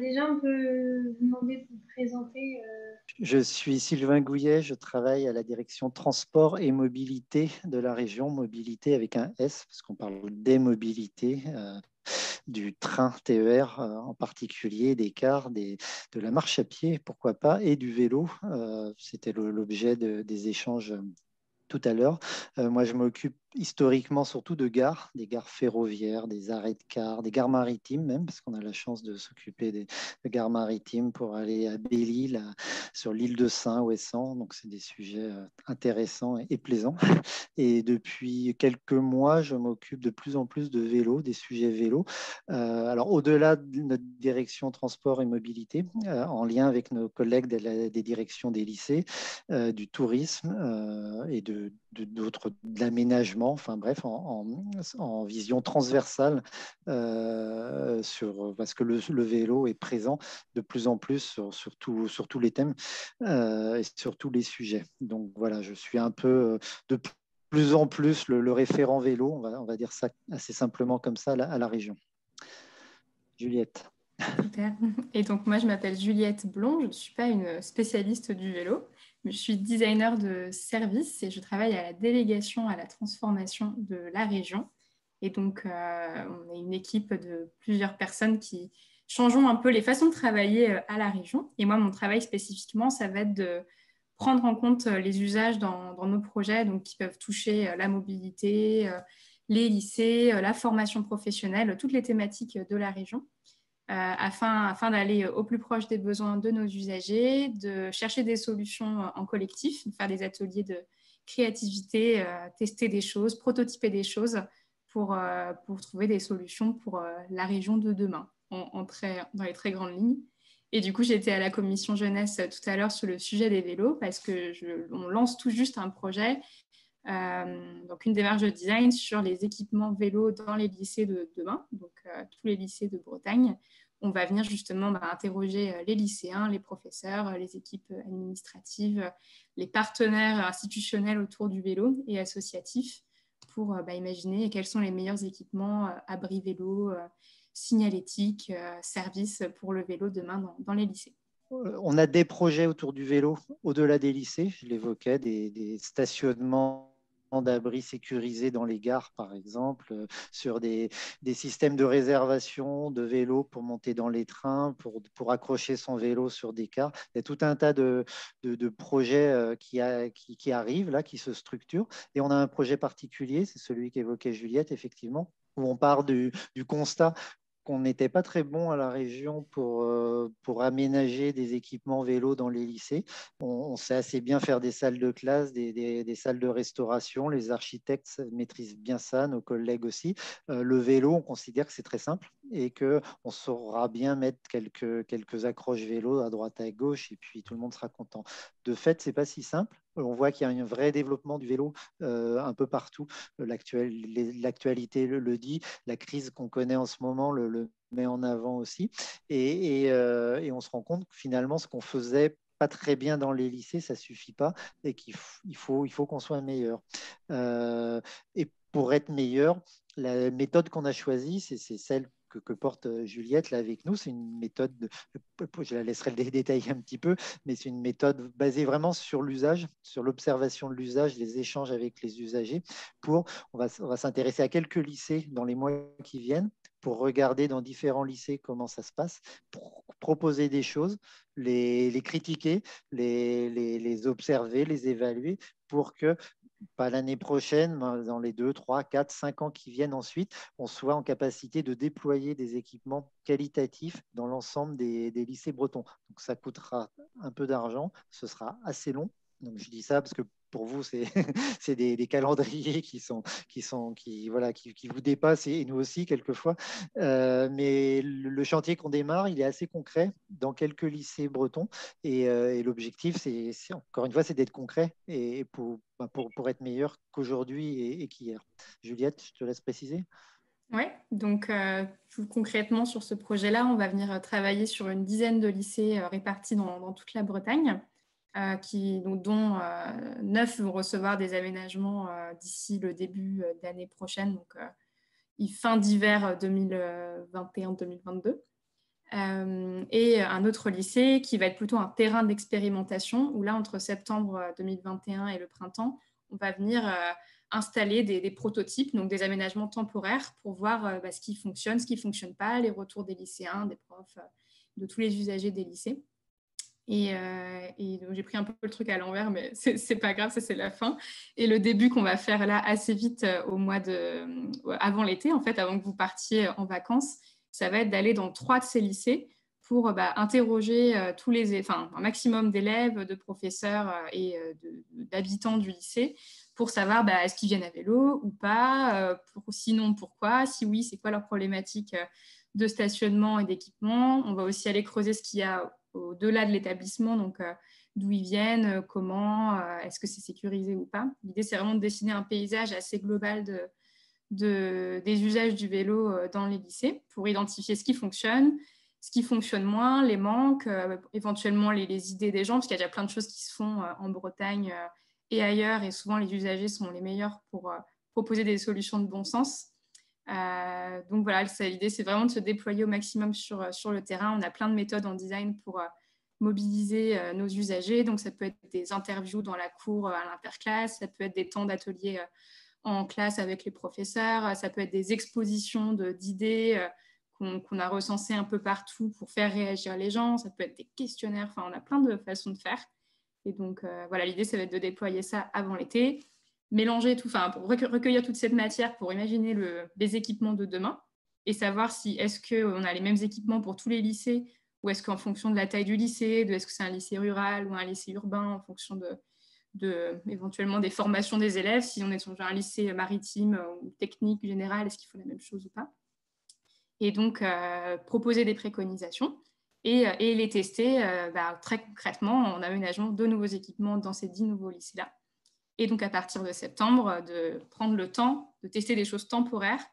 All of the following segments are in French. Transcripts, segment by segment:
Déjà, on peut vous demander de vous présenter. Je suis Sylvain Gouillet, je travaille à la direction transport et mobilité de la région, mobilité avec un S, parce qu'on parle des mobilités, du train TER en particulier, des cars, de la marche à pied, pourquoi pas, et du vélo. C'était l'objet des échanges tout à l'heure. Moi, je m'occupe historiquement surtout de gares, des gares ferroviaires, des arrêts de cars, des gares maritimes même, parce qu'on a la chance de s'occuper des gares maritimes pour aller à Belle-Île, sur l'île de Sein, Ouessant. Donc, c'est des sujets intéressants et plaisants. Et depuis quelques mois, je m'occupe de plus en plus de vélo, des sujets vélo. Alors, au-delà de notre direction transport et mobilité, en lien avec nos collègues des directions des lycées, du tourisme et d'autres, de l'aménagement, enfin bref, en vision transversale, parce que le vélo est présent de plus en plus sur tous les thèmes et sur tous les sujets. Donc voilà, je suis un peu de plus en plus le référent vélo, on va dire ça assez simplement comme ça, à la région. Juliette. Super. Et donc, moi, je m'appelle Juliette Blond. Je ne suis pas une spécialiste du vélo, mais je suis designer de service et je travaille à la délégation à la transformation de la région. Et donc, on est une équipe de plusieurs personnes qui changeons un peu les façons de travailler à la région. Et moi, mon travail spécifiquement, ça va être de prendre en compte les usages dans nos projets, donc qui peuvent toucher la mobilité, les lycées, la formation professionnelle, toutes les thématiques de la région. Afin d'aller au plus proche des besoins de nos usagers, de chercher des solutions en collectif, de faire des ateliers de créativité, tester des choses, prototyper des choses pour trouver des solutions pour la région de demain, dans les très grandes lignes. Et du coup, j'étais à la commission jeunesse tout à l'heure sur le sujet des vélos parce qu'on lance tout juste un projet, donc une démarche de design sur les équipements vélos dans les lycées de demain, donc tous les lycées de Bretagne. On va venir justement interroger les lycéens, les professeurs, les équipes administratives, les partenaires institutionnels autour du vélo et associatifs pour imaginer quels sont les meilleurs équipements, abris vélo, signalétique, services pour le vélo demain dans les lycées. On a des projets autour du vélo au-delà des lycées, je l'évoquais, des stationnements d'abris sécurisés dans les gares, par exemple, sur des systèmes de réservation de vélos pour monter dans les trains, pour accrocher son vélo sur des cars. Il y a tout un tas de projets qui arrivent, là, qui se structurent. Et on a un projet particulier, c'est celui qu'évoquait Juliette, effectivement, où on part du constat qu'on n'était pas très bon à la région pour aménager des équipements vélo dans les lycées. On sait assez bien faire des salles de classe, des salles de restauration. Les architectes maîtrisent bien ça, nos collègues aussi. Le vélo, on considère que c'est très simple et qu'on saura bien mettre quelques accroches vélo à droite à gauche et puis tout le monde sera content. De fait, c'est pas si simple. On voit qu'il y a un vrai développement du vélo un peu partout. L'actualité le dit, la crise qu'on connaît en ce moment le met en avant aussi. Et on se rend compte que finalement, ce qu'on faisait pas très bien dans les lycées, ça suffit pas et qu'il faut qu'on soit meilleur. Et pour être meilleur, la méthode qu'on a choisie, c'est celle que porte Juliette là avec nous. C'est une méthode, je la laisserai le détailler un petit peu, mais c'est une méthode basée vraiment sur l'usage, sur l'observation de l'usage, les échanges avec les usagers. On va s'intéresser à quelques lycées dans les mois qui viennent pour regarder dans différents lycées comment ça se passe, pour proposer des choses, les critiquer, les observer, les évaluer pour que pas l'année prochaine, dans les 2, 3, 4, 5 ans qui viennent ensuite, on soit en capacité de déployer des équipements qualitatifs dans l'ensemble des lycées bretons. Donc ça coûtera un peu d'argent, ce sera assez long. Donc je dis ça parce que pour vous, c'est des calendriers qui vous dépassent et nous aussi quelquefois. Mais le chantier qu'on démarre, il est assez concret dans quelques lycées bretons. Et l'objectif, encore une fois, c'est d'être concret et pour être meilleur qu'aujourd'hui et qu'hier. Juliette, je te laisse préciser. Oui, donc tout concrètement sur ce projet-là, on va venir travailler sur une dizaine de lycées répartis dans toute la Bretagne, dont 9 vont recevoir des aménagements d'ici le début d'année prochaine, donc fin d'hiver 2021-2022. et un autre lycée qui va être plutôt un terrain d'expérimentation, où là, entre septembre 2021 et le printemps, on va venir installer des prototypes, donc des aménagements temporaires pour voir ce qui fonctionne, ce qui ne fonctionne pas, les retours des lycéens, des profs, de tous les usagers des lycées. Et donc, j'ai pris un peu le truc à l'envers, mais c'est pas grave, ça c'est la fin. Et le début qu'on va faire là assez vite avant l'été, en fait, avant que vous partiez en vacances, ça va être d'aller dans 3 de ces lycées pour interroger un maximum d'élèves, de professeurs et d'habitants du lycée pour savoir est-ce qu'ils viennent à vélo ou pas, sinon pourquoi, si oui, c'est quoi leur problématique de stationnement et d'équipement. On va aussi aller creuser ce qu'il y a au-delà de l'établissement, donc d'où ils viennent, comment, est-ce que c'est sécurisé ou pas. L'idée, c'est vraiment de dessiner un paysage assez global des usages du vélo dans les lycées pour identifier ce qui fonctionne moins, les manques, éventuellement les idées des gens, parce qu'il y a déjà plein de choses qui se font en Bretagne et ailleurs, et souvent les usagers sont les meilleurs pour proposer des solutions de bon sens. Donc voilà, l'idée, c'est vraiment de se déployer au maximum sur le terrain. On a plein de méthodes en design pour mobiliser nos usagers. Donc ça peut être des interviews dans la cour à l'interclasse, ça peut être des temps d'atelier en classe avec les professeurs, ça peut être des expositions d'idées qu'on a recensées un peu partout pour faire réagir les gens, ça peut être des questionnaires, on a plein de façons de faire. Et donc voilà, l'idée, ça va être de déployer ça avant l'été, mélanger tout, pour recueillir toute cette matière pour imaginer les équipements de demain et savoir si est-ce qu'on a les mêmes équipements pour tous les lycées ou est-ce qu'en fonction de la taille du lycée, est-ce que c'est un lycée rural ou un lycée urbain, en fonction éventuellement des formations des élèves, si on est sur un lycée maritime ou technique général, est-ce qu'il faut la même chose ou pas. Et donc, proposer des préconisations et les tester très concrètement en aménageant de nouveaux équipements dans ces 10 nouveaux lycées-là. Et donc, à partir de septembre, de prendre le temps de tester des choses temporaires,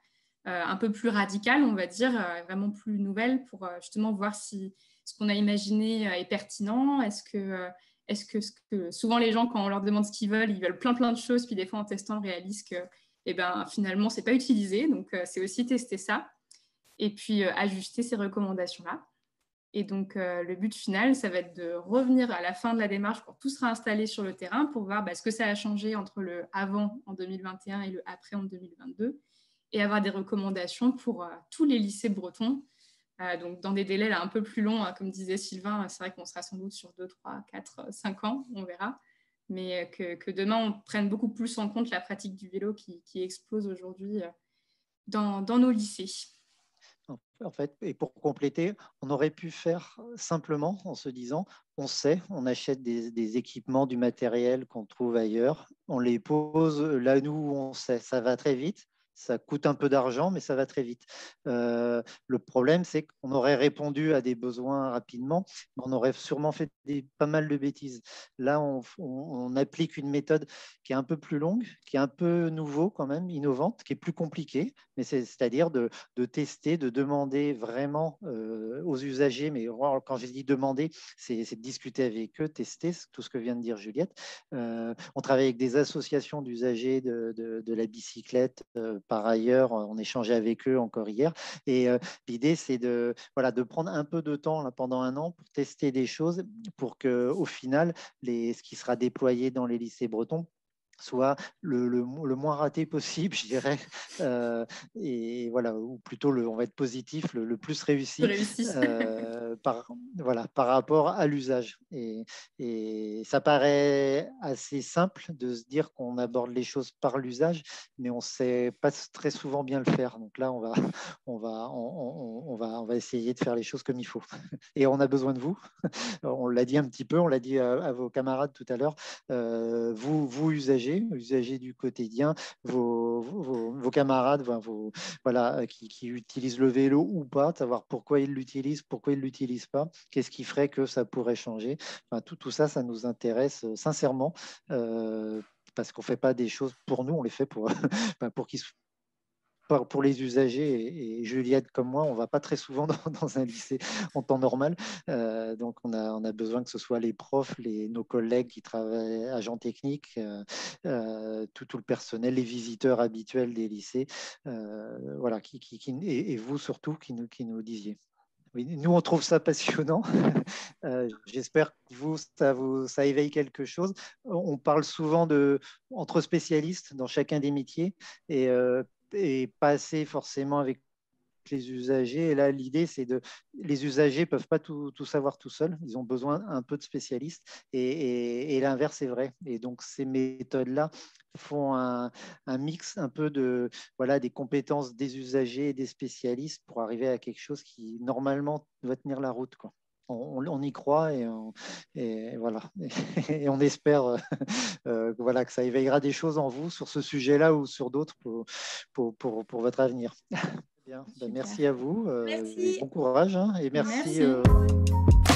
un peu plus radicales, on va dire, vraiment plus nouvelles, pour justement voir si ce qu'on a imaginé est pertinent. Est-ce que souvent les gens, quand on leur demande ce qu'ils veulent, ils veulent plein de choses, puis des fois en testant, ils réalisent que finalement, ce n'est pas utilisé. Donc, c'est aussi tester ça et puis ajuster ces recommandations-là. Et donc, le but final, ça va être de revenir à la fin de la démarche quand tout sera installé sur le terrain pour voir ce que ça a changé entre le avant en 2021 et le après en 2022 et avoir des recommandations pour tous les lycées bretons. Donc, dans des délais là, un peu plus longs, comme disait Sylvain, c'est vrai qu'on sera sans doute sur 2, 3, 4, 5 ans, on verra. Mais que demain, on prenne beaucoup plus en compte la pratique du vélo qui explose aujourd'hui dans nos lycées. En fait, et pour compléter, on aurait pu faire simplement en se disant, on achète des équipements, du matériel qu'on trouve ailleurs, on les pose là où on sait, ça va très vite. Ça coûte un peu d'argent, mais ça va très vite. Le problème, c'est qu'on aurait répondu à des besoins rapidement, mais on aurait sûrement fait pas mal de bêtises. Là, on applique une méthode qui est un peu plus longue, qui est un peu nouveau quand même, innovante, qui est plus compliquée, mais c'est-à-dire de tester, de demander vraiment aux usagers, mais quand j'ai dit demander, c'est de discuter avec eux, tester tout ce que vient de dire Juliette. On travaille avec des associations d'usagers de la bicyclette. Par ailleurs, on échangeait avec eux encore hier. Et l'idée, c'est de prendre un peu de temps là, pendant un an pour tester des choses, pour qu'au final, ce qui sera déployé dans les lycées bretons soit le moins raté possible, je dirais, et voilà, ou plutôt on va être positif, le plus réussi par rapport à l'usage. Et ça paraît assez simple de se dire qu'on aborde les choses par l'usage, mais on ne sait pas très souvent bien le faire. Donc là, on va essayer de faire les choses comme il faut. Et on a besoin de vous. On l'a dit un petit peu, on l'a dit à vos camarades tout à l'heure. Vous usagers du quotidien, vos camarades, qui utilisent le vélo ou pas, de savoir pourquoi ils l'utilisent, pourquoi ils ne l'utilisent pas, qu'est-ce qui ferait que ça pourrait changer. Tout ça, ça nous intéresse sincèrement. Parce qu'on ne fait pas des choses pour nous, on les fait pour pour les usagers, et Juliette comme moi, on ne va pas très souvent dans un lycée en temps normal. Donc, on a besoin que ce soit les profs, nos collègues qui travaillent, agents techniques, tout le personnel, les visiteurs habituels des lycées, et vous surtout qui nous disiez. Oui, nous, on trouve ça passionnant. J'espère que ça éveille quelque chose. On parle souvent entre spécialistes dans chacun des métiers et pas assez forcément avec les usagers. Et là, l'idée, c'est les usagers ne peuvent pas tout savoir tout seuls. Ils ont besoin un peu de spécialistes. Et l'inverse est vrai. Et donc, ces méthodes-là font un mix un peu des compétences des usagers et des spécialistes pour arriver à quelque chose qui, normalement, doit tenir la route, quoi. On y croit et voilà. Et on espère que ça éveillera des choses en vous sur ce sujet-là ou sur d'autres pour votre avenir. Bien, merci à vous et Merci. bon courage, hein, et merci. Merci.